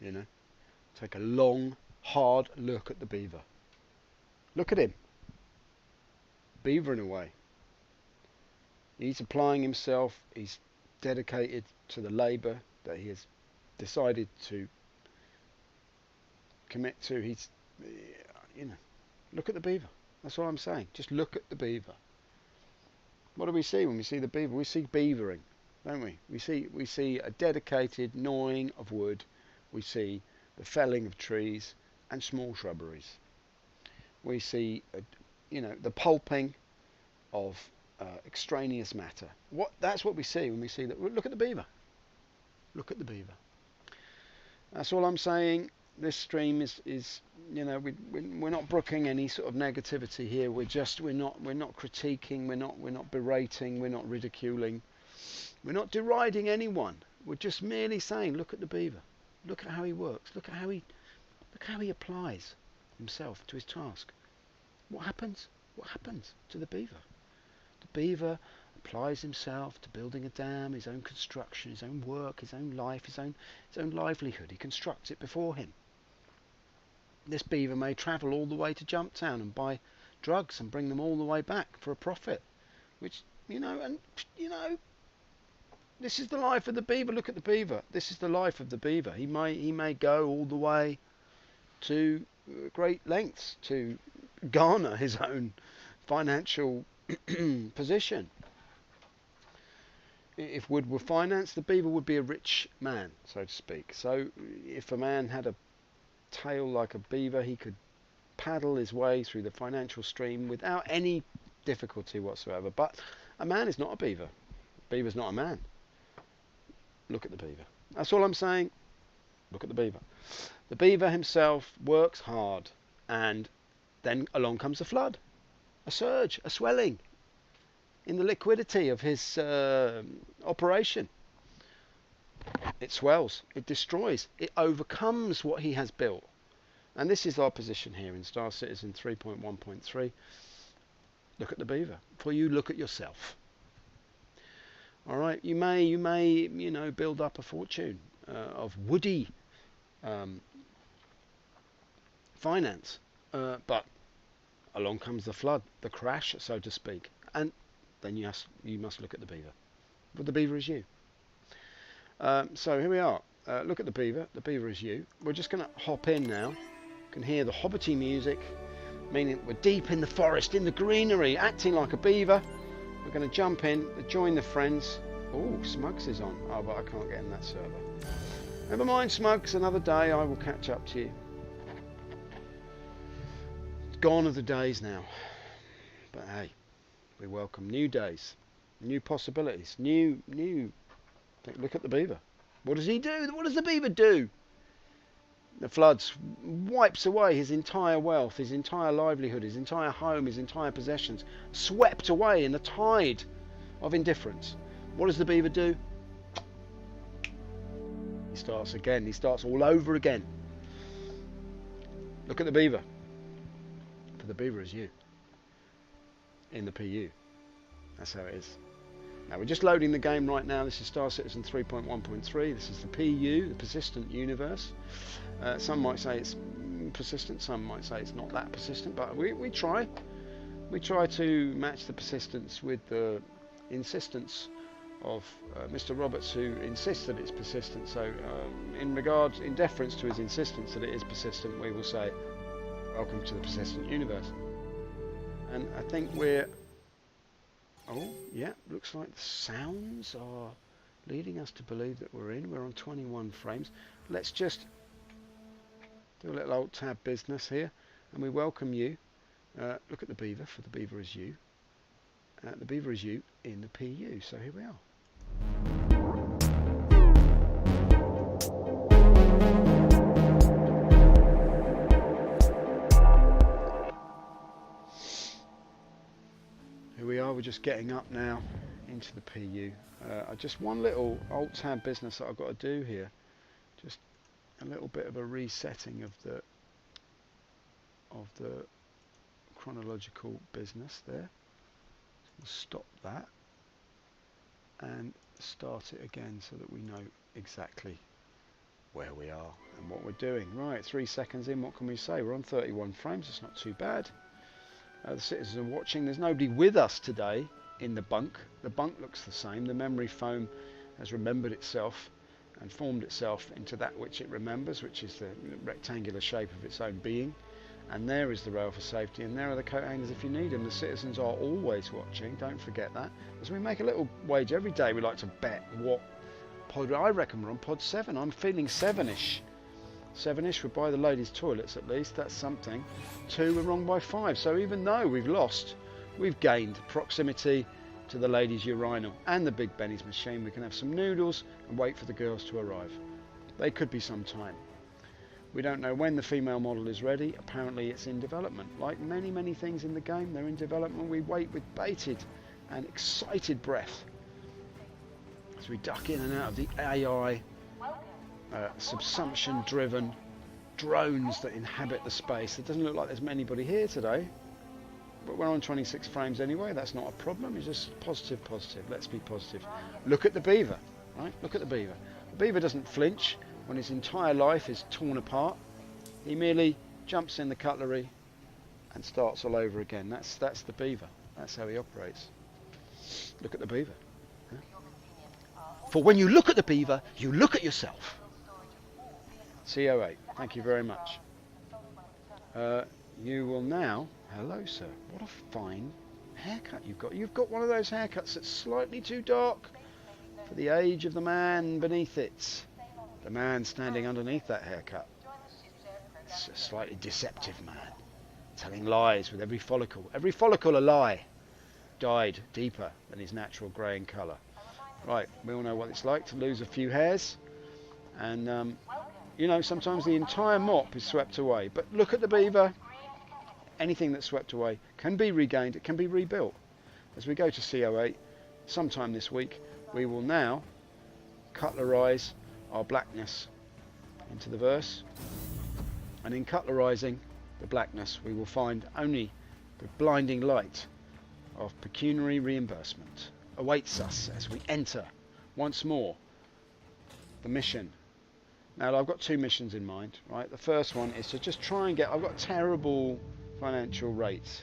you know. Take a long, hard look at the beaver. Look at him, beavering away. He's applying himself. He's dedicated to the labour that he has decided to commit to. He's, you know, look at the beaver. That's all I'm saying. Just look at the beaver. What do we see when we see the beaver? We see beavering, don't we? We see a dedicated gnawing of wood. We see the felling of trees and small shrubberies. We see, the pulping of extraneous matter. That's what we see when we see that. Look at the beaver. Look at the beaver. That's all I'm saying. This stream is we're not brooking any sort of negativity here. We're not critiquing. We're not berating. We're not ridiculing. We're not deriding anyone. We're just merely saying, look at the beaver. Look at how he works. Look how he applies himself to his task. What happens? What happens to the beaver? The beaver applies himself to building a dam, his own construction, his own work, his own life, his own livelihood. He constructs it before him. This beaver may travel all the way to Jumptown and buy drugs and bring them all the way back for a profit. Which, this is the life of the beaver. Look at the beaver. This is the life of the beaver. He may go all the way to great lengths to garner his own financial position. If wood were financed, the beaver would be a rich man, so to speak. So if a man had a tail like a beaver, he could paddle his way through the financial stream without any difficulty whatsoever. But a man is not a beaver. A beaver's not a man. Look at the beaver. That's all I'm saying. Look at the beaver. The beaver himself works hard, and then along comes a flood, a surge, a swelling in the liquidity of his operation. It swells, it destroys, it overcomes what he has built. And this is our position here in Star Citizen 3.1.3. Look at the beaver. For you, look at yourself. All right, you may build up a fortune of woody finance, but along comes the flood, the crash, so to speak, and then you must look at the beaver. But the beaver is you. So here we are. Look at the beaver. The beaver is you. We're just going to hop in now. You can hear the hobbity music, meaning we're deep in the forest, in the greenery, acting like a beaver. We're going to jump in, join the friends. Oh, Smugs is on. Oh, but I can't get in that server. Never mind, Smugs. Another day I will catch up to you. Gone are the days now. But hey, we welcome new days, new possibilities, new. Look at the beaver. What does he do? What does the beaver do? The floods wipes away his entire wealth, his entire livelihood, his entire home, his entire possessions, swept away in the tide of indifference. What does the beaver do? He starts again. He starts all over again. Look at the beaver. For the beaver is you. In the PU. That's how it is. Now we're just loading the game right now. This is Star Citizen 3.1.3. This is the PU, the persistent universe. Some might say it's persistent, some might say it's not that persistent, but we try. We try to match the persistence with the insistence of Mr. Roberts, who insists that it's persistent. So in deference to his insistence that it is persistent, we will say welcome to the persistent universe. And I think looks like the sounds are leading us to believe that we're on 21 frames. Let's just do a little alt tab business here, and we welcome you. Look at the beaver, for the beaver is you. The beaver is you in the PU. So here we are. Here we are. We're just getting up now into the PU. Just one little alt tab business that I've got to do here. Just a little bit of a resetting of the chronological business there. We'll stop that and start it again so that we know exactly where we are and what we're doing. Right, 3 seconds in, what can we say? We're on 31 frames, it's not too bad. The citizens are watching. There's nobody with us today in the bunk. The bunk looks the same. The memory foam has remembered itself and formed itself into that which it remembers, which is the rectangular shape of its own being. And there is the rail for safety, and there are the coat hangers if you need them. The citizens are always watching, don't forget that. As we make a little wage every day, we like to bet what pod. I reckon we're on pod 7. I'm feeling 7ish. 7ish would buy the ladies' toilets at least, that's something. 2, we're wrong by 5. So even though we've lost, we've gained proximity to the ladies' urinal and the Big Benny's machine. We can have some noodles and wait for the girls to arrive. They could be some time. We don't know when the female model is ready. Apparently it's in development. Like many things in the game, they're in development. We wait with bated and excited breath as we duck in and out of the AI subsumption driven drones that inhabit the space. It doesn't look like there's anybody here today, but we're on 26 frames anyway. That's not a problem. It's just positive. Let's be positive. Look at the beaver, right? Look at the beaver. The beaver doesn't flinch when his entire life is torn apart. He merely jumps in the cutlery and starts all over again. That's the beaver. That's how he operates. Look at the beaver. Huh? For when you look at the beaver, you look at yourself. CO8, thank you very much. You will now, hello sir, what a fine haircut you've got. You've got one of those haircuts that's slightly too dark for the age of the man beneath it. The man standing underneath that haircut. It's a slightly deceptive man, telling lies with every follicle. Every follicle a lie, dyed deeper than his natural grey in colour. Right, we all know what it's like to lose a few hairs, and you know, sometimes the entire mop is swept away. But look at the beaver. Anything that's swept away can be regained, it can be rebuilt. As we go to CO8, sometime this week, we will now cutlerise our blackness into the verse. And in cutlerising the blackness, we will find only the blinding light of pecuniary reimbursement awaits us as we enter once more the mission. Now I've got 2 missions in mind, right? The first one is to just try and get, I've got terrible financial rates,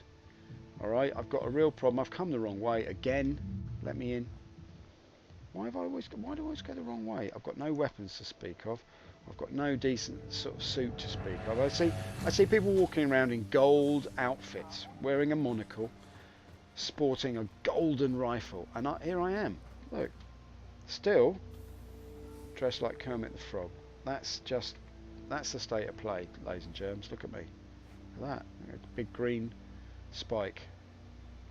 all right? I've got a real problem. I've come the wrong way again. Let me in. Why do I always go the wrong way? I've got no weapons to speak of. I've got no decent sort of suit to speak of. I see people walking around in gold outfits, wearing a monocle, sporting a golden rifle, and here I am. Look, still dressed like Kermit the Frog. That's the state of play, ladies and germs. Look at me. Look at that. Look at the big green spike.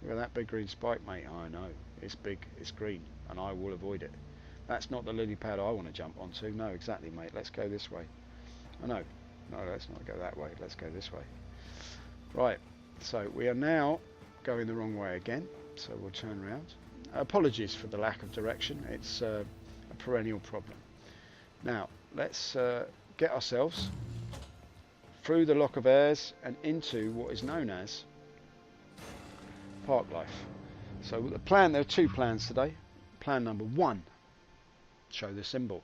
Look at that big green spike, mate. I know. It's big, it's green, and I will avoid it. That's not the lily pad I want to jump onto. No, exactly, mate. Let's go this way. Oh, no, let's not go that way. Let's go this way. Right, so we are now going the wrong way again, so we'll turn around. Apologies for the lack of direction. It's a perennial problem. Now, let's get ourselves through the lock of airs and into what is known as park life. So the plan, there are 2 plans today. Plan number 1, show the symbol.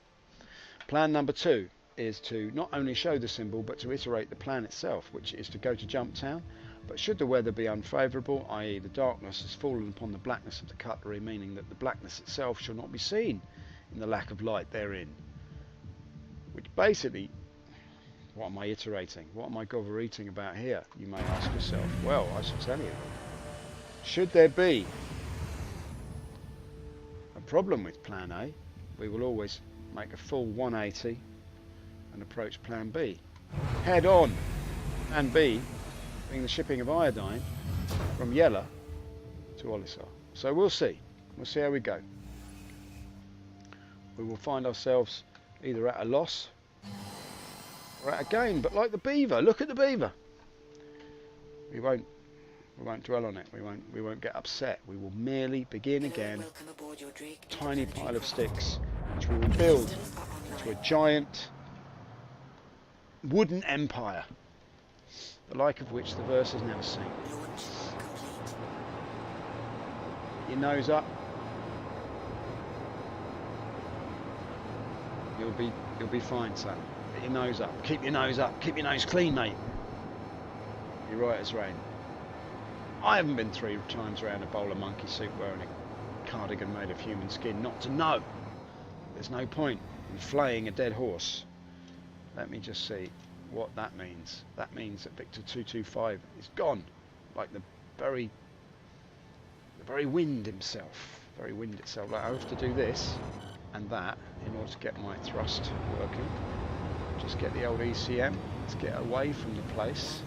Plan number 2 is to not only show the symbol but to iterate the plan itself, which is to go to Jump Town, but should the weather be unfavourable, i.e. the darkness has fallen upon the blackness of the cutlery, meaning that the blackness itself shall not be seen in the lack of light therein. Which basically, what am I iterating? What am I gover-eating about here? You may ask yourself. Well, I shall tell you. Should there be a problem with plan A, we will always make a full 180 and approach plan B. Head on. Plan B being the shipping of iodine from Yella to Olisar. So we'll see. We'll see how we go. We will find ourselves either at a loss or at a gain, but like the beaver, look at the beaver. We won't dwell on it. We won't get upset. We will merely begin again. Tiny pile of sticks, which we will build into a giant wooden empire, the like of which the verse has never seen. Your nose up. You'll be You'll be fine, son. Get your nose up. Keep your nose up. Keep your nose clean, mate. You're right as rain. I haven't been 3 times around a bowl of monkey soup wearing a cardigan made of human skin not to know. There's no point in flaying a dead horse. Let me just see what that means. That means that Victor 225 is gone, like the very wind himself. Very wind itself. Like I have to do this and that in order to get my thrust working. Just get the old ECM. Let's get away from the place.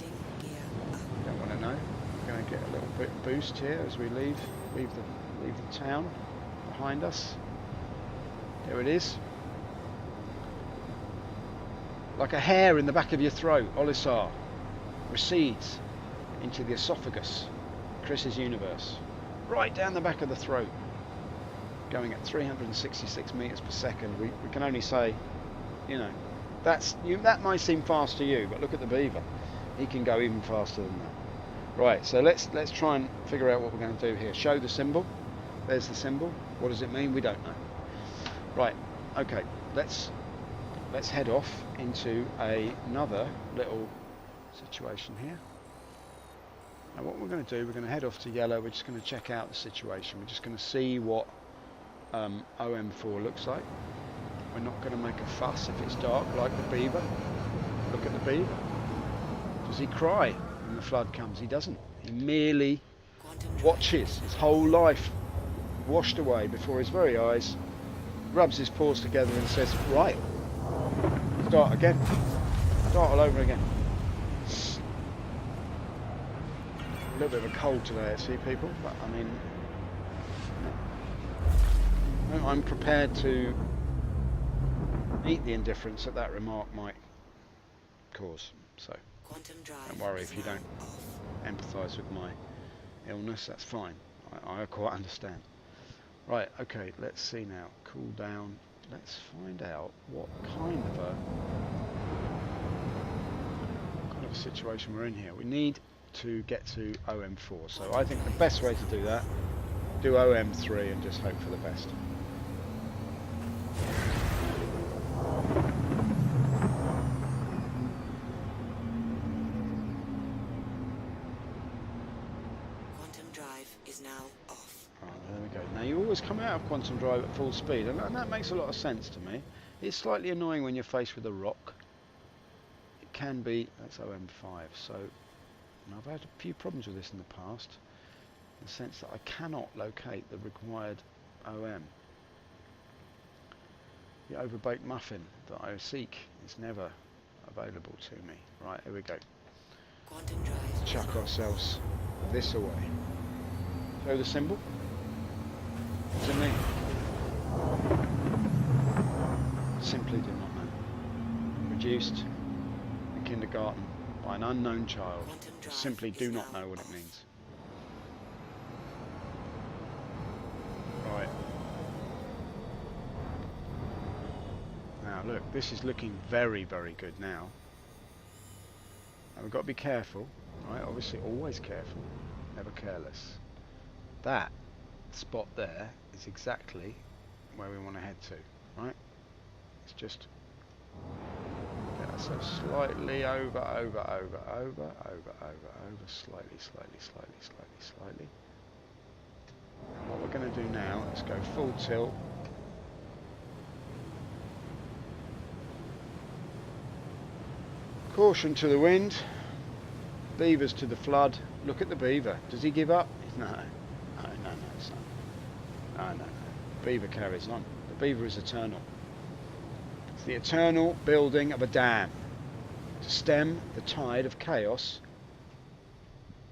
Don't want to know. We're going to get a little bit of boost here as we leave the town behind us. There it is. Like a hair in the back of your throat, Olisar recedes into the esophagus, Chris's universe, right down the back of the throat, going at 366 meters per second. We can only say, you know, that might seem fast to you, but look at the Beaver. He can go even faster than that. Right, so let's try and figure out what we're going to do here. Show the symbol. There's the symbol. What does it mean? We don't know. Right, okay, let's head off into another little situation here. Now what we're going to do, we're going to head off to yellow. We're just going to check out the situation. We're just going to see what OM4 looks like. We're not going to make a fuss if it's dark like the Beaver. Look at the Beaver. Does he cry when the flood comes? He doesn't. He merely watches his whole life washed away before his very eyes, rubs his paws together and says, right, start again. Start all over again. A little bit of a cold today, I see, people, but I mean, I'm prepared to meet the indifference that remark might cause. So don't worry if you don't empathise with my illness, that's fine. I quite understand. Right, okay, let's see now. Cool down. Let's find out what kind of a situation we're in here. We need to get to OM4. So I think the best way to do that, do OM3 and just hope for the best. Quantum drive is now off. Right, there we go. Now you always come out of quantum drive at full speed, and that makes a lot of sense to me. It's slightly annoying when you're faced with a rock. It can be, that's OM5, so and I've had a few problems with this in the past, in the sense that I cannot locate the required OM. The overbaked muffin that I seek is never available to me. Right, here we go. Quantum drive. Chuck ourselves this away. Show the symbol. What's it mean? Simply do not know. Produced in kindergarten by an unknown child. Simply do not know what it means. Right. Now look, this is looking very, very good now. Now we've got to be careful, right? Obviously always careful, never careless. That spot there is exactly where we want to head to, right? It's just get ourselves slightly over, slightly. And what we're going to do now is go full tilt. Caution to the wind. Beavers to the flood. Look at the Beaver. Does he give up? No, son. No. Beaver carries on. The Beaver is eternal. It's the eternal building of a dam to stem the tide of chaos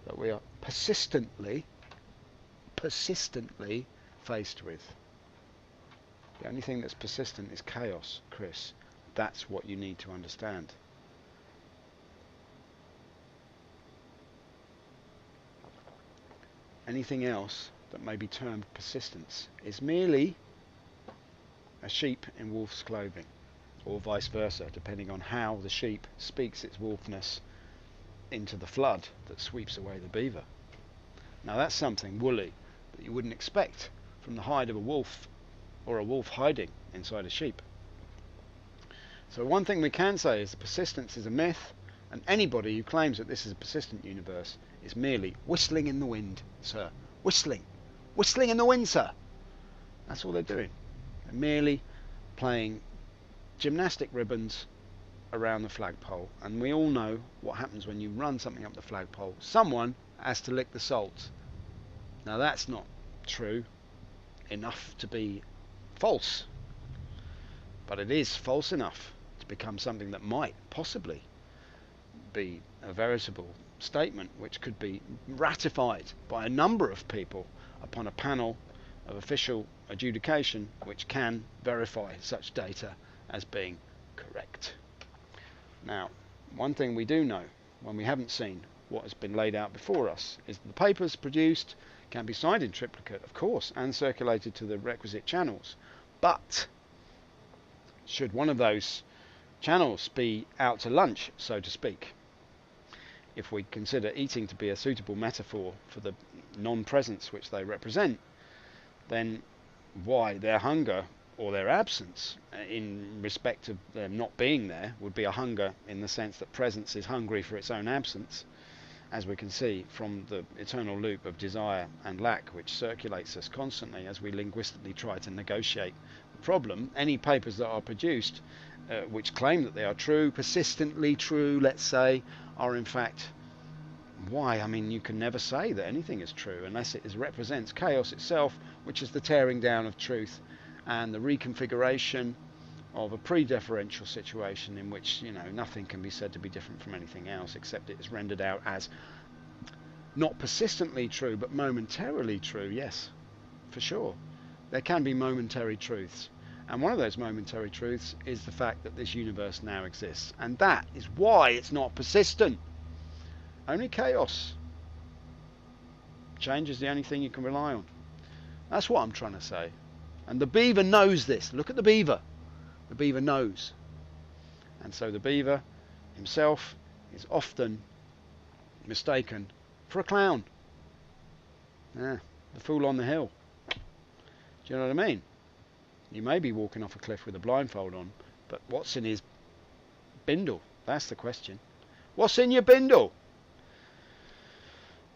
that we are persistently faced with. The only thing that's persistent is chaos, Chris. That's what you need to understand. Anything else that may be termed persistence is merely a sheep in wolf's clothing, or vice versa, depending on how the sheep speaks its wolfness into the flood that sweeps away the beaver. Now that's something woolly that you wouldn't expect from the hide of a wolf, or a wolf hiding inside a sheep. So one thing we can say is that persistence is a myth, and anybody who claims that this is a persistent universe is merely whistling in the wind, sir. Whistling. Whistling in the wind, sir. That's all they're doing. They're merely playing gymnastic ribbons around the flagpole, and we all know what happens when you run something up the flagpole. Someone has to lick the salt. Now that's not true enough to be false, but it is false enough to become something that might possibly be a veritable statement which could be ratified by a number of people upon a panel of official adjudication which can verify such data as being correct. Now, one thing we do know when we haven't seen what has been laid out before us is that the papers produced can be signed in triplicate, of course, and circulated to the requisite channels, but should one of those channels be out to lunch, so to speak, if we consider eating to be a suitable metaphor for the non-presence which they represent, then why their hunger or their absence in respect of them not being there would be a hunger in the sense that presence is hungry for its own absence, as we can see from the eternal loop of desire and lack which circulates us constantly as we linguistically try to negotiate the problem. Any papers that are produced which claim that they are true, persistently true, let's say, are in fact why? I mean, you can never say that anything is true unless it represents chaos itself, which is the tearing down of truth and the reconfiguration of a pre-deferential situation in which, you know, nothing can be said to be different from anything else except it is rendered out as not persistently true but momentarily true. Yes, for sure. There can be momentary truths. And one of those momentary truths is the fact that this universe now exists. And that is why it's not persistent. Only chaos. Change is the only thing you can rely on. That's what I'm trying to say. And the beaver knows this. Look at the beaver. The beaver knows. And so the beaver himself is often mistaken for a clown. Yeah, the fool on the hill. Do you know what I mean? You may be walking off a cliff with a blindfold on, but what's in his bindle? That's the question. What's in your bindle?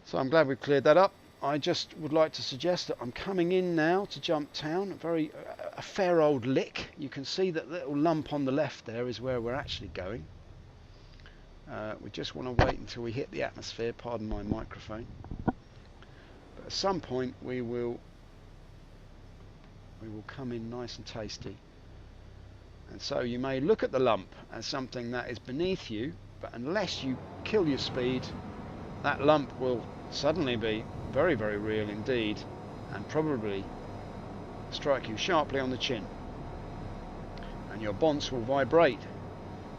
So I'm glad we've cleared that up. I just would like to suggest that I'm coming in now to Jump Town, a fair old lick. You can see that little lump on the left there is where we're actually going. We just want to wait until we hit the atmosphere, pardon my microphone. But at some point we will come in nice and tasty. And so you may look at the lump as something that is beneath you, but unless you kill your speed, that lump will suddenly be very, very real indeed, and probably strike you sharply on the chin. And your bonds will vibrate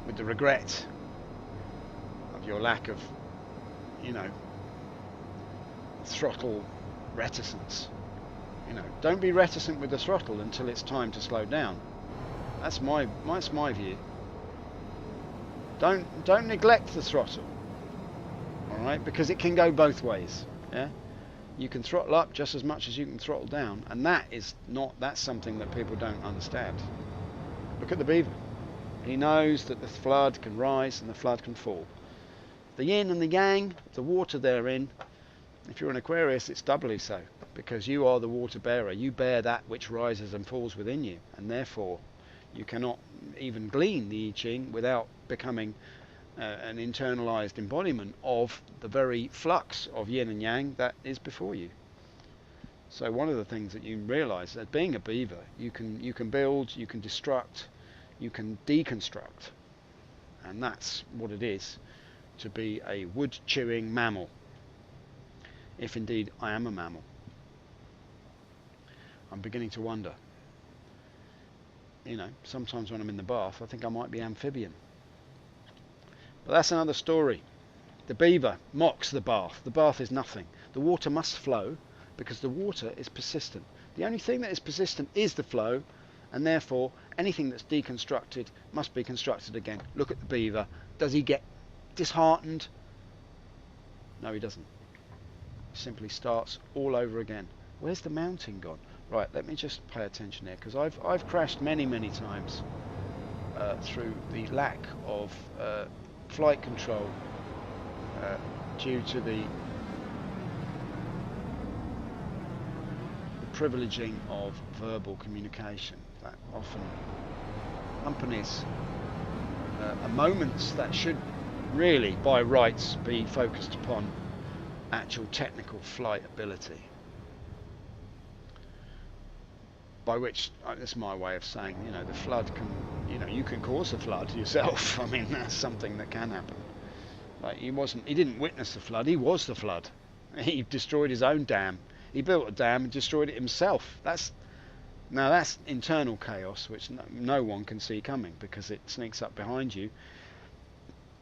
with the regret of your lack of, you know, throttle reticence. You know, don't be reticent with the throttle until it's time to slow down. That's my view. Don't neglect the throttle. All right, because it can go both ways. Yeah, you can throttle up just as much as you can throttle down, and that's something that people don't understand. Look at the beaver. He knows that the flood can rise and the flood can fall. The yin and the yang, the water they're in. If you're an Aquarius, it's doubly so, because you are the water bearer. You bear that which rises and falls within you, and therefore you cannot even glean the I Ching without becoming an internalized embodiment of the very flux of yin and yang that is before you. So one of the things that you realize that being a beaver, you can build, you can destruct, you can deconstruct, and that's what it is to be a wood chewing mammal, if indeed I am a mammal. I'm beginning to wonder. You know, sometimes when I'm in the bath I think I might be amphibian. But that's another story. The beaver mocks the bath. The bath is nothing. The water must flow because the water is persistent. The only thing that is persistent is the flow, and therefore anything that's deconstructed must be constructed again. Look at the beaver. Does he get disheartened? No, he doesn't. He simply starts all over again. Where's the mountain gone? Right, let me just pay attention here, because I've crashed many times through the lack of flight control due to the privileging of verbal communication that often accompanies moments that should really by rights be focused upon actual technical flight ability. By which, that's my way of saying, you know, the flood can, you know, you can cause a flood yourself. I mean, that's something that can happen. Like, he didn't witness the flood, he was the flood. He destroyed his own dam. He built a dam and destroyed it himself. That's internal chaos, which no one can see coming, because it sneaks up behind you.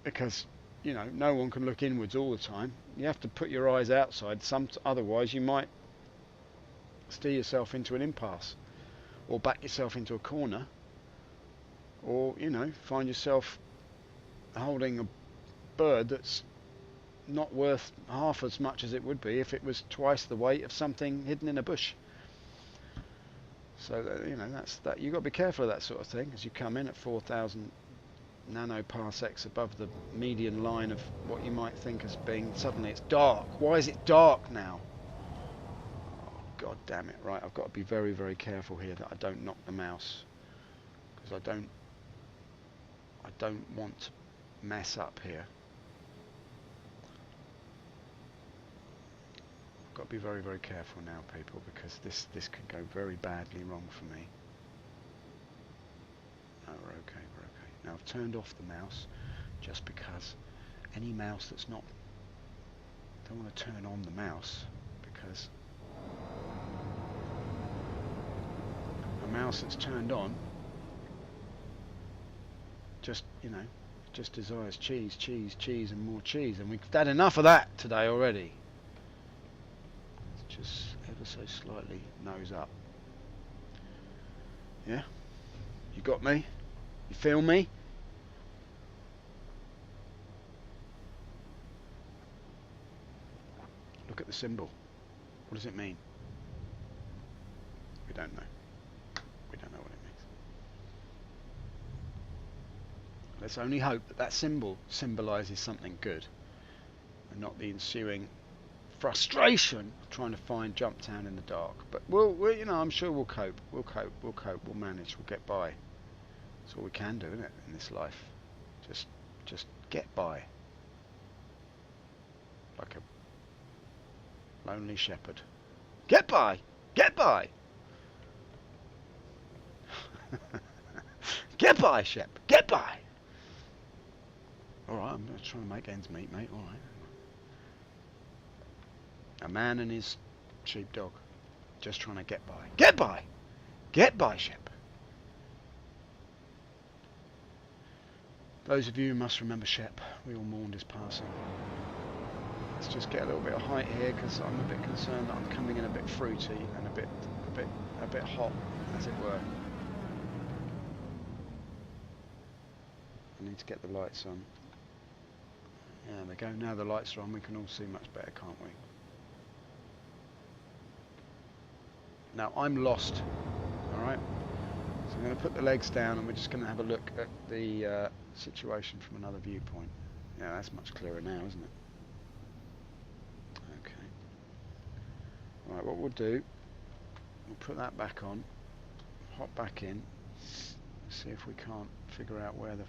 Because, you know, no one can look inwards all the time. You have to put your eyes outside. Otherwise, you might steer yourself into an impasse, or back yourself into a corner, or, you know, find yourself holding a bird that's not worth half as much as it would be if it was twice the weight of something hidden in a bush. So that, you know, you've got to be careful of that sort of thing as you come in at 4,000 nanoparsecs above the median line of what you might think as being, suddenly it's dark. Why is it dark now? Oh, God damn it. Right, I've got to be very, very careful here that I don't knock the mouse, because I don't want to mess up here. I've got to be very, very careful now, people, because this could go very badly wrong for me. No, we're okay, we're okay. Now I've turned off the mouse, just because any mouse that's not, I don't want to turn on the mouse, because a mouse that's turned on just, you know, just desires cheese, cheese, cheese and more cheese, and we've had enough of that today already. It's just ever so slightly nose up. Yeah? You got me? You feel me? Look at the symbol. What does it mean? We don't know. We don't know what it means. Let's only hope that that symbol symbolises something good, and not the ensuing frustration of trying to find Jumptown in the dark. But we'll, you know, I'm sure we'll cope. We'll manage. We'll get by. That's all we can do, isn't it, in this life? Just get by. Like a lonely shepherd. Get by! Get by! Get by, Shep! Get by! Alright, I'm just trying to make ends meet, mate. Alright. A man and his sheepdog. Just trying to get by. Get by! Get by, Shep! Those of you who must remember Shep, we all mourned his passing. Let's just get a little bit of height here, because I'm a bit concerned that I'm coming in a bit fruity and a bit hot, as it were. I need to get the lights on. Yeah, there we go. Now the lights are on, we can all see much better, can't we? Now I'm lost. Alright? So I'm going to put the legs down and we're just going to have a look at the situation from another viewpoint. Yeah, that's much clearer now, isn't it? Okay. Right, what we'll do, we'll put that back on, hop back in, see if we can't figure out where the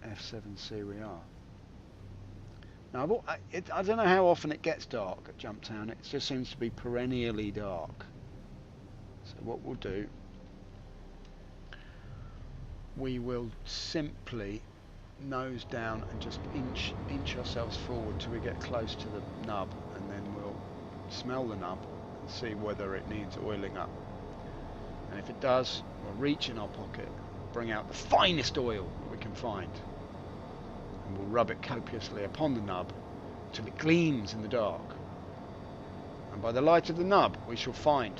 F7C we are. Now, I don't know how often it gets dark at Jumptown. It just seems to be perennially dark. So what we'll do, we will simply nose down and just inch ourselves forward till we get close to the nub, and then we'll smell the nub and see whether it needs oiling up. And if it does, we'll reach in our pocket, bring out the finest oil that we can find, and we'll rub it copiously upon the nub till it gleams in the dark. And by the light of the nub we shall find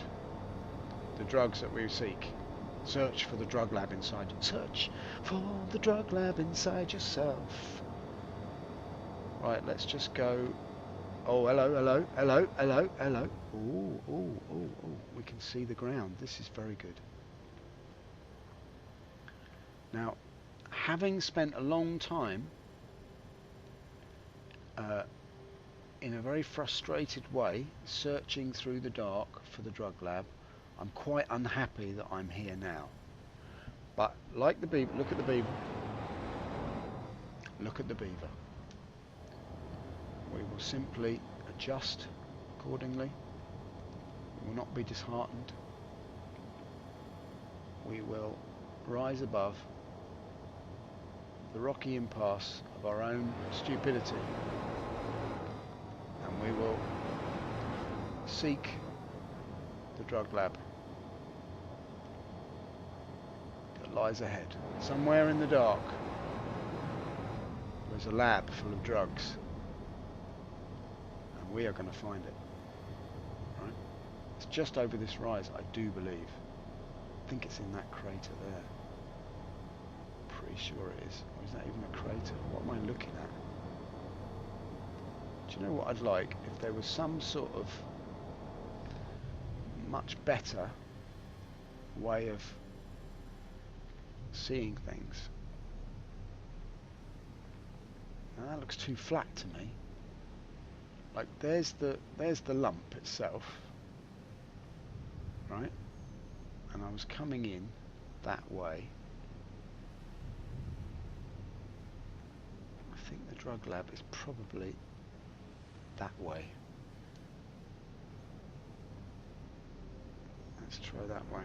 the drugs that we seek. Search for the drug lab inside you. Search for the drug lab inside yourself. Right, let's just go. Oh, hello, hello, hello, hello, hello. Ooh, ooh, ooh, ooh. We can see the ground. This is very good. Now, having spent a long time in a very frustrated way searching through the dark for the drug lab, I'm quite unhappy that I'm here now. But like the beaver, look at the beaver. Look at the beaver. We will simply adjust accordingly. We will not be disheartened. We will rise above the rocky impasse of our own stupidity, and we will seek the drug lab that lies ahead. Somewhere in the dark there's a lab full of drugs, and we are going to find it. Right? It's just over this rise, I do believe. I think it's in that crater there. Pretty sure it is. Or is that even a crater? What am I looking at? Do you know what I'd like? If there was some sort of much better way of seeing things. Now that looks too flat to me. Like there's the lump itself, right? And I was coming in that way. I think the drug lab is probably that way. Let's try that way.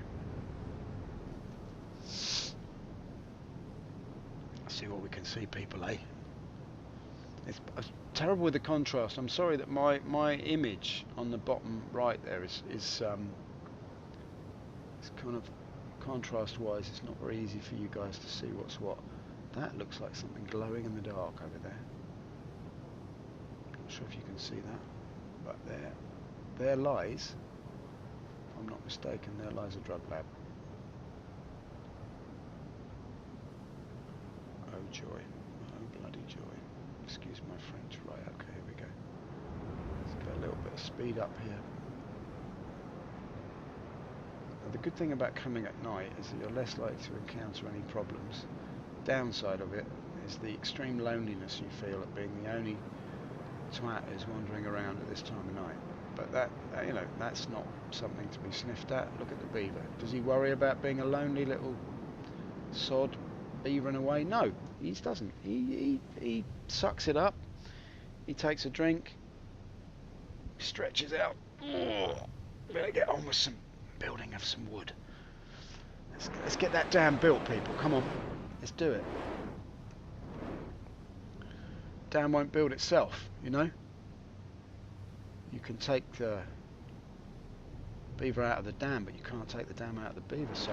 See what we can see, people, eh? It's terrible with the contrast. I'm sorry that my image on the bottom right there is it's kind of contrast-wise. It's not very easy for you guys to see what's what. That looks like something glowing in the dark over there. Not sure if you can see that, but there lies, if I'm not mistaken, there lies a drug lab. Oh joy, oh bloody joy. Excuse my French. Right, okay, here we go. Let's get a little bit of speed up here. Now, the good thing about coming at night is that you're less likely to encounter any problems. Downside of it is the extreme loneliness you feel at being the only twat who's wandering around at this time of night. But that, you know, that's not something to be sniffed at. Look at the beaver. Does he worry about being a lonely little sod beavering away? No, he doesn't. He sucks it up. He takes a drink, stretches out. Better get on with some building of some wood. Let's get that dam built, people. Come on, let's do it. Dam won't build itself, you know. You can take the beaver out of the dam, but you can't take the dam out of the beaver. So,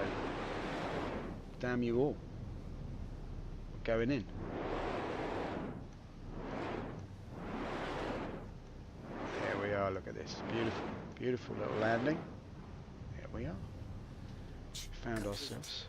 damn you all. We're going in. There we are. Look at this. Beautiful, beautiful little landing. Here we are. Found ourselves.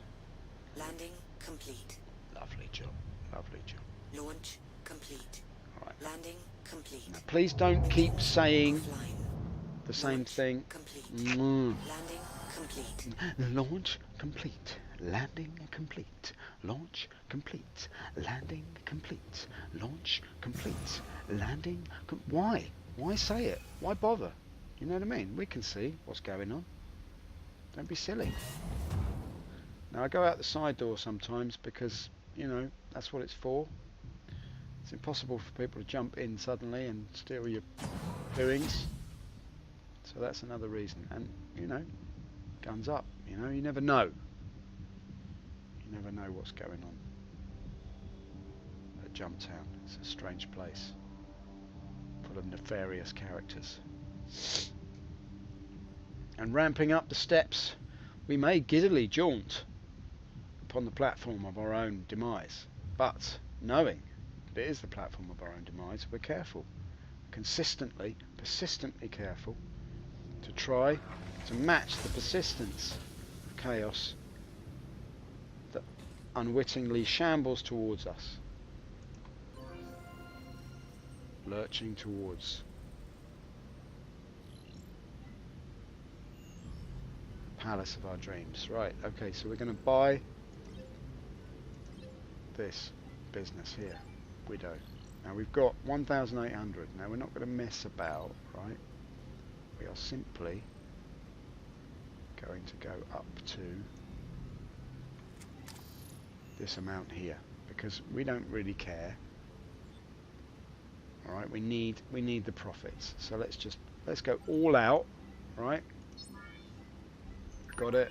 Landing complete. Lovely job. Lovely job. Launch complete. All right. Landing complete. Now, please don't keep saying Offline. the same Launch thing. complete. Mm. Landing complete. Launch complete. Landing complete. Launch complete. Landing complete. Launch complete. Landing. Why? Why say it? Why bother? You know what I mean? We can see what's going on. Don't be silly. Now I go out the side door sometimes because, you know, that's what it's for. It's impossible for people to jump in suddenly and steal your doings. So that's another reason. And, you know, guns up. You know, you never know. You never know what's going on at Jumptown. It's a strange place, full of nefarious characters. And ramping up the steps, we may giddily jaunt upon the platform of our own demise, but knowing that it is the platform of our own demise, we're careful, consistently, persistently careful, to try to match the persistence of chaos that unwittingly shambles towards us, lurching towards the palace of our dreams. Right, okay, so we're going to buy this business here, widow. Now we've got 1,800. Now we're not going to mess about, right? We are simply going to go up to this amount here because we don't really care. All right, we need the profits. So let's go all out, right? Got it.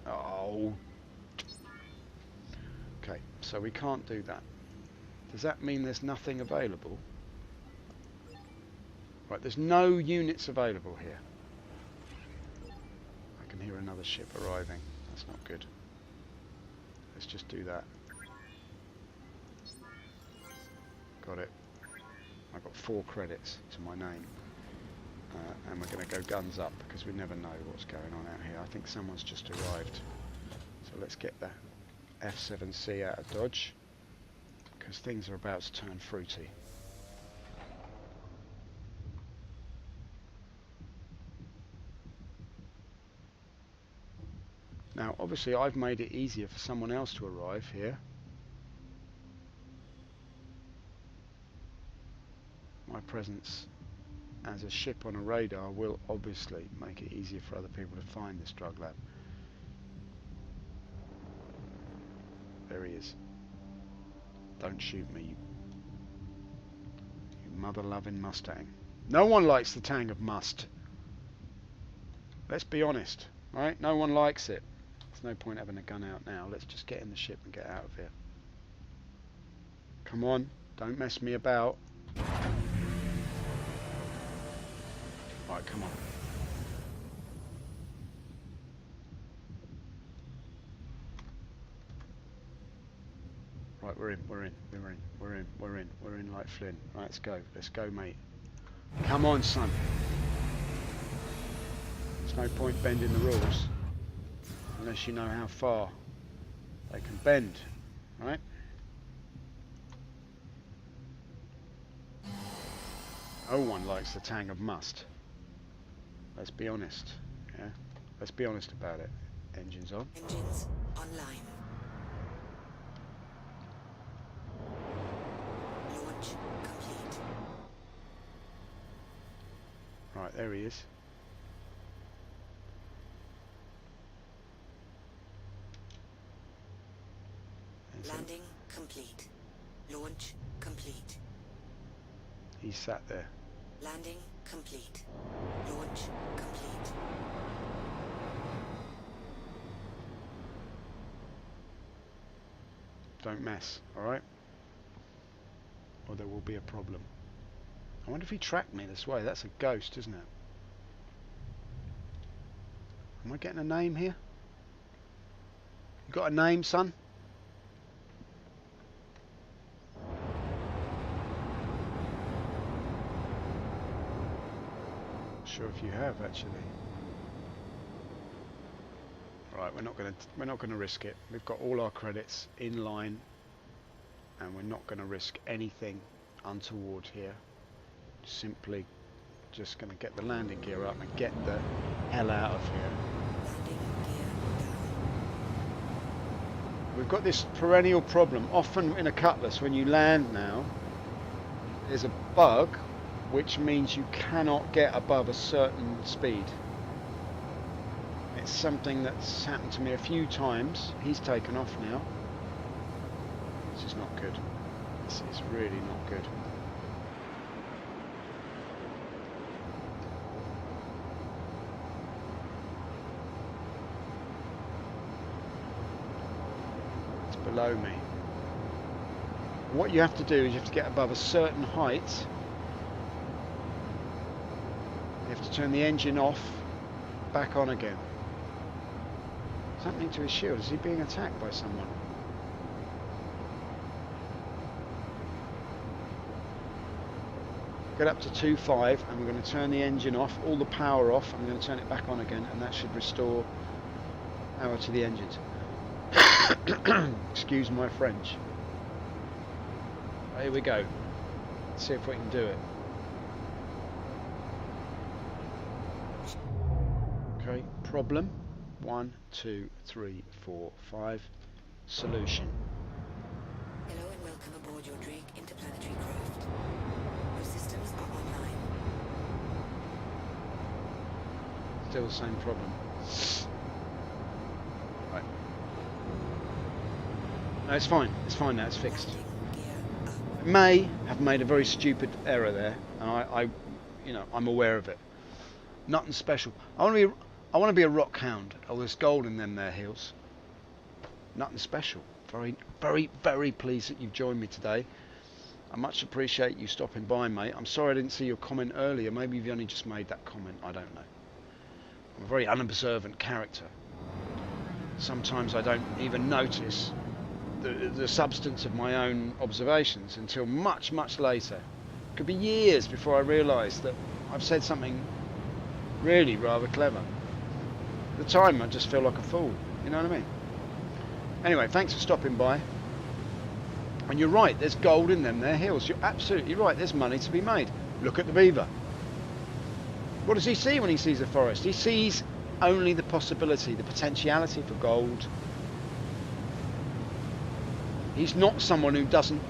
Oh. Okay, so we can't do that. Does that mean there's nothing available? Right, there's no units available here. I can hear another ship arriving. That's not good. Let's just do that. Got it. I've got 4 credits to my name. And we're going to go guns up because we never know what's going on out here. I think someone's just arrived. So let's get the F7C out of Dodge because things are about to turn fruity. Now obviously I've made it easier for someone else to arrive here. My presence as a ship on a radar will obviously make it easier for other people to find this drug lab. There he is. Don't shoot me, you mother-loving Mustang. No one likes the tang of must. Let's be honest, right? No one likes it. There's no point having a gun out now. Let's just get in the ship and get out of here. Come on, don't mess me about. Right, come on. Right, we're in like Flynn. Right, let's go, mate. Come on, son. There's no point bending the rules unless you know how far they can bend, right? No one likes the tang of must. Let's be honest, yeah? Let's be honest about it. Engines on. Engines online. Launch complete. Right, there he is. Landing complete. Launch complete. He's sat there. Landing complete. Launch complete. Don't mess, alright? Or there will be a problem. I wonder if he tracked me this way. That's a ghost, isn't it? Am I getting a name here? You got a name, son? Sure if you have, actually. Right, we're not gonna risk it. We've got all our credits in line, and we're not gonna risk anything untoward here. Simply just gonna get the landing gear up and get the hell out of here. Landing gear down. We've got this perennial problem. Often in a Cutlass, when you land now, there's a bug which means you cannot get above a certain speed. It's something that's happened to me a few times. He's taken off now. This is not good. This is really not good. It's below me. What you have to do is you have to get above a certain height. You have to turn the engine off, back on again. What's happening to his shield? Is he being attacked by someone? Get up to 2.5 and we're going to turn the engine off, all the power off, and we're going to turn it back on again, and that should restore power to the engines. Excuse my French. Here we go. Let's see if we can do it. Okay, problem. 1, 2, 3, 4, 5. Solution. Still the same problem. Right. No, it's fine. It's fine now. It's fixed. I may have made a very stupid error there, and I'm aware of it. Nothing special. I want to be a rock hound. Oh, there's gold in them there hills. Nothing special. Very, very, very pleased that you've joined me today. I much appreciate you stopping by, mate. I'm sorry I didn't see your comment earlier. Maybe you've only just made that comment. I don't know. I'm a very unobservant character. Sometimes I don't even notice the substance of my own observations until much, much later. It could be years before I realise that I've said something really rather clever. At the time I just feel like a fool, you know what I mean? Anyway, thanks for stopping by. And you're right, there's gold in them there hills. You're absolutely right, there's money to be made. Look at the beaver. What does he see when he sees a forest? He sees only the possibility, the potentiality for gold. He's not someone who doesn't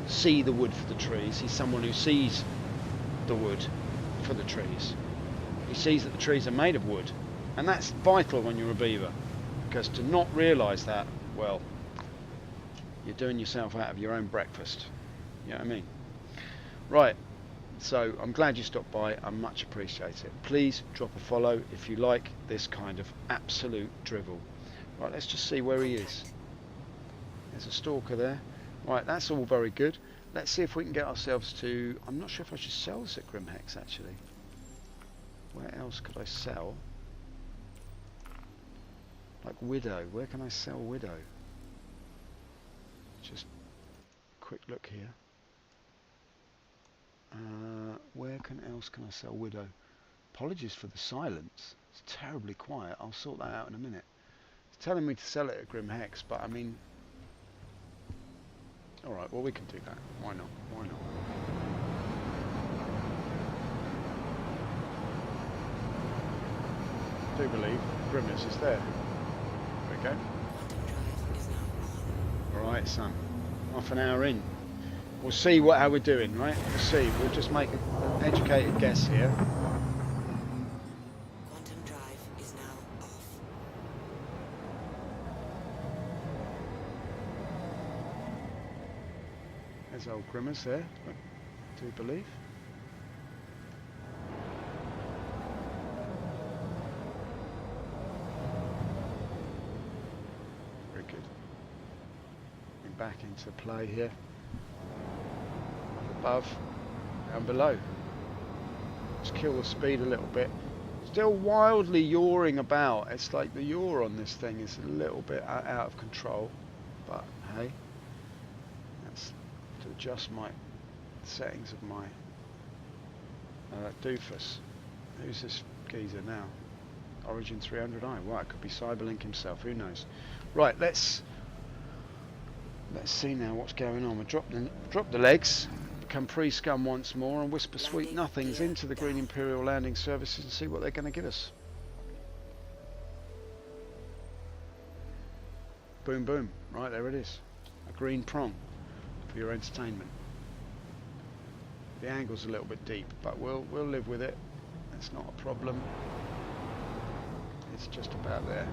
see the wood for the trees. He's someone who sees the wood for the trees. He sees that the trees are made of wood. And that's vital when you're a beaver. Because to not realise that, well, you're doing yourself out of your own breakfast. You know what I mean? Right. So I'm glad you stopped by. I much appreciate it. Please drop a follow if you like this kind of absolute drivel. Right, let's just see where he is. There's a stalker there. Right, that's all very good. Let's see if we can get ourselves to... I'm not sure if I should sell this at Grimhex, actually. Where else could I sell? Like Widow. Where can I sell Widow? Just quick look here. Where else can I sell Widow? Apologies for the silence. It's terribly quiet. I'll sort that out in a minute. It's telling me to sell it at Grimhex, but I mean... Alright, well we can do that. Why not? Why not? I do believe Grimace is there. There we go. Alright, son. Half an hour in. We'll see how we're doing, right? We'll see. We'll just make an educated guess here. Quantum drive is now off. There's old Grimace there, I do believe. Very good. Back into play here. Up above, down below. Let's kill the speed a little bit. Still wildly yawing about. It's like the yaw on this thing is a little bit out of control. But hey, that's to adjust my settings of my doofus. Who's this geezer now? Origin 300i. Well, it could be Cyberlink himself. Who knows? Right, let's see now what's going on. We drop the legs, become pre-scum once more, and whisper sweet nothings into the Green Imperial Landing Services and see what they're going to give us. Boom, boom. Right, there it is. A green prong for your entertainment. The angle's a little bit deep, but we'll live with it. It's not a problem. It's just about there.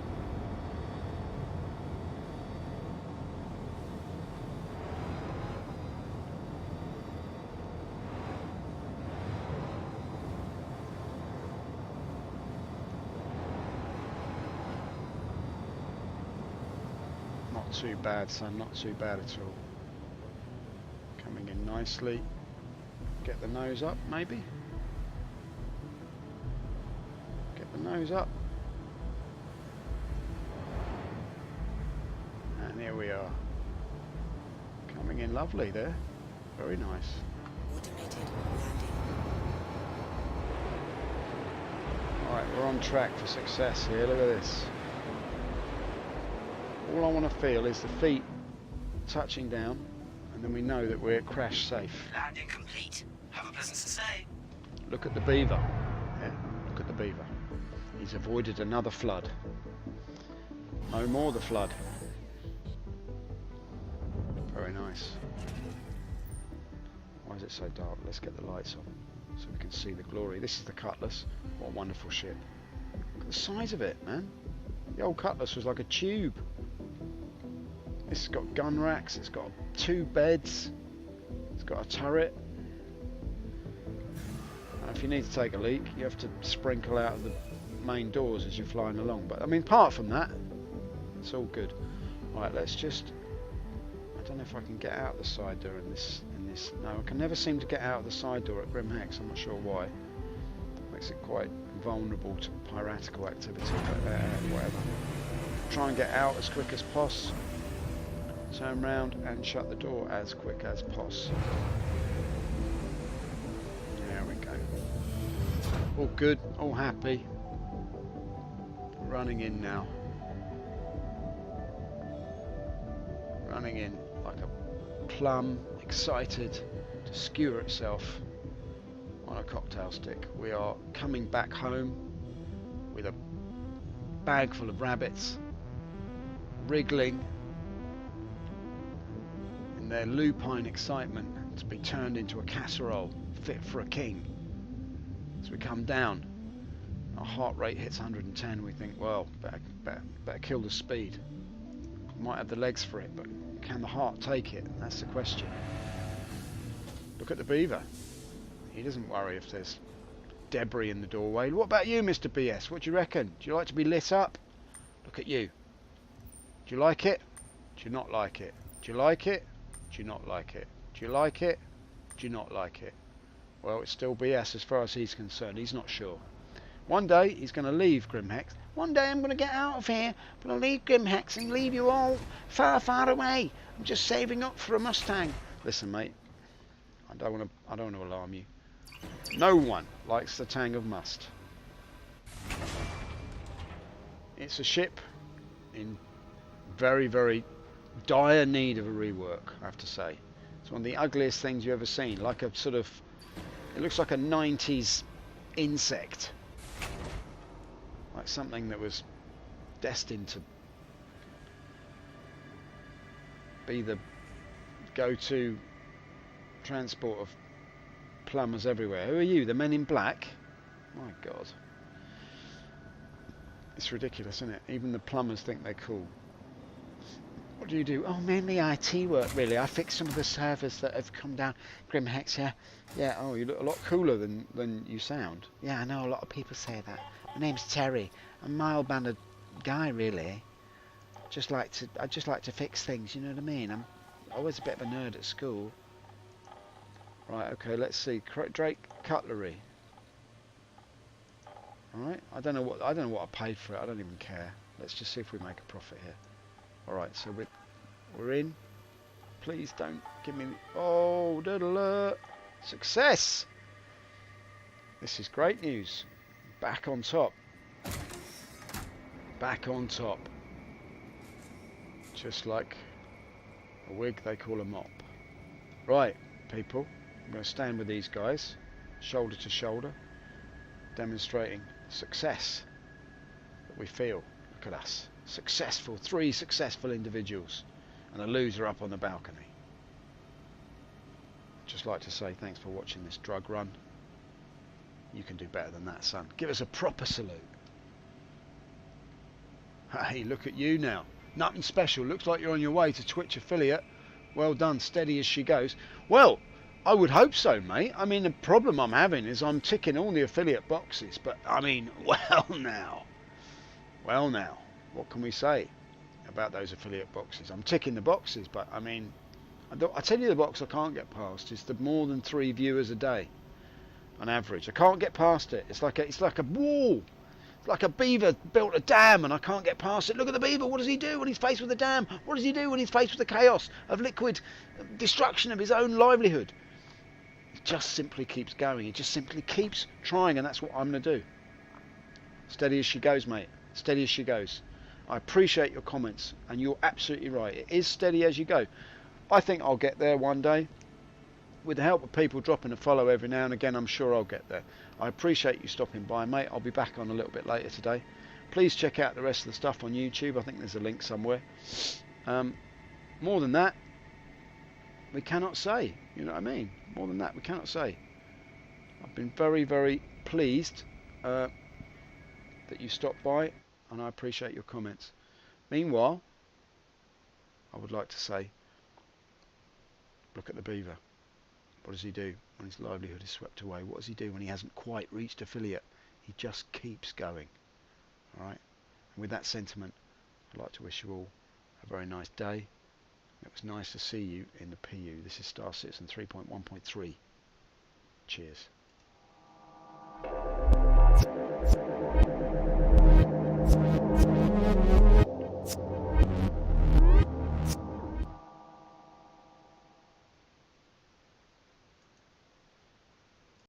Not too bad, son, not too bad at all. Coming in nicely. Get the nose up, maybe? Get the nose up. And here we are. Coming in lovely there. Very nice. Automated landing. Alright, we're on track for success here. Look at this. All I want to feel is the feet touching down, and then we know that we're crash safe. Landing complete. Have a pleasant stay. Look at the beaver. Yeah, look at the beaver. He's avoided another flood. No more the flood. Very nice. Why is it so dark? Let's get the lights on so we can see the glory. This is the Cutlass. What a wonderful ship. the size of it, man. The old Cutlass was like a tube. This has got gun racks, it's got 2 beds, it's got a turret. And if you need to take a leak, you have to sprinkle out of the main doors as you're flying along. But I mean, apart from that, it's all good. Right, let's just... I don't know if I can get out the side door in this. No, I can never seem to get out of the side door at Grim Hex. I'm not sure why. Makes it quite vulnerable to piratical activity, but whatever. Try and get out as quick as possible. Turn round and shut the door as quick as possible. There we go. All good, all happy. Running in now. Running in like a plum, excited to skewer itself on a cocktail stick. We are coming back home with a bag full of rabbits, wriggling in their lupine excitement to be turned into a casserole fit for a king. As we come down, our heart rate hits 110. We think, well, better kill the speed. Might have the legs for it, but can the heart take it? That's the question. Look at the Beaver. He doesn't worry if there's debris in the doorway. What about you, Mr. BS? What do you reckon? Do you like to be lit up? Look at you. Do you like it? Do you not like it? Do you like it? Do you not like it? Do you like it? Do you not like it? Well, it's still BS as far as he's concerned. He's not sure. One day he's going to leave Grim Hex. One day I'm going to get out of here. I'm going to leave Grim Hex and leave you all far, far away. I'm just saving up for a Mustang. Listen, mate. I don't want to alarm you. No one likes the tang of must. It's a ship in very, very dire need of a rework, I have to say. It's one of the ugliest things you've ever seen. Like a sort of... It looks like a 90s insect. Like something that was destined to be the go-to transport of plumbers everywhere. Who are you? The Men in Black? My God. It's ridiculous, isn't it? Even the plumbers think they're cool. What do you do? Oh, mainly IT work, really. I fix some of the servers that have come down Grim Hex, yeah. Yeah, oh, you look a lot cooler than you sound. Yeah, I know, a lot of people say that. My name's Terry. I'm a mild-mannered guy, really. I just like to fix things, you know what I mean? I'm always a bit of a nerd at school. Right, okay, let's see. Drake Cutlery. Alright, I don't know what I paid for it. I don't even care. Let's just see if we make a profit here. Alright, so we're in. Please don't give me... Oh, alert! Success! This is great news. Back on top. Back on top. Just like a wig they call a mop. Right, people. I'm going to stand with these guys, shoulder to shoulder, demonstrating success that we feel. Look at us. Successful. 3 successful individuals and a loser up on the balcony. Just like to say thanks for watching this drug run. You can do better than that, son. Give us a proper salute. Hey, look at you now. Nothing special. Looks like you're on your way to Twitch affiliate. Well done. Steady as she goes. Well, I would hope so, mate. I mean, the problem I'm having is I'm ticking all the affiliate boxes. But, I mean, well now. Well now. What can we say about those affiliate boxes? I'm ticking the boxes, but, I mean, I tell you the box I can't get past is the more than 3 viewers a day. On average. I can't get past it. It's like a wall. It's like a beaver built a dam and I can't get past it. Look at the beaver. What does he do when he's faced with a dam? What does he do when he's faced with the chaos of liquid destruction of his own livelihood? He just simply keeps going. He just simply keeps trying, and that's what I'm going to do. Steady as she goes, mate. Steady as she goes. I appreciate your comments, and you're absolutely right. It is steady as you go. I think I'll get there one day. With the help of people dropping a follow every now and again, I'm sure I'll get there. I appreciate you stopping by, mate. I'll be back on a little bit later today. Please check out the rest of the stuff on YouTube. I think there's a link somewhere. More than that, we cannot say. You know what I mean? More than that, we cannot say. I've been very, very pleased that you stopped by, and I appreciate your comments. Meanwhile, I would like to say, look at the Beaver. What does he do when his livelihood is swept away? What does he do when he hasn't quite reached affiliate? He just keeps going. Alright? And with that sentiment, I'd like to wish you all a very nice day. It was nice to see you in the PU. This is Star Citizen 3.1.3. Cheers.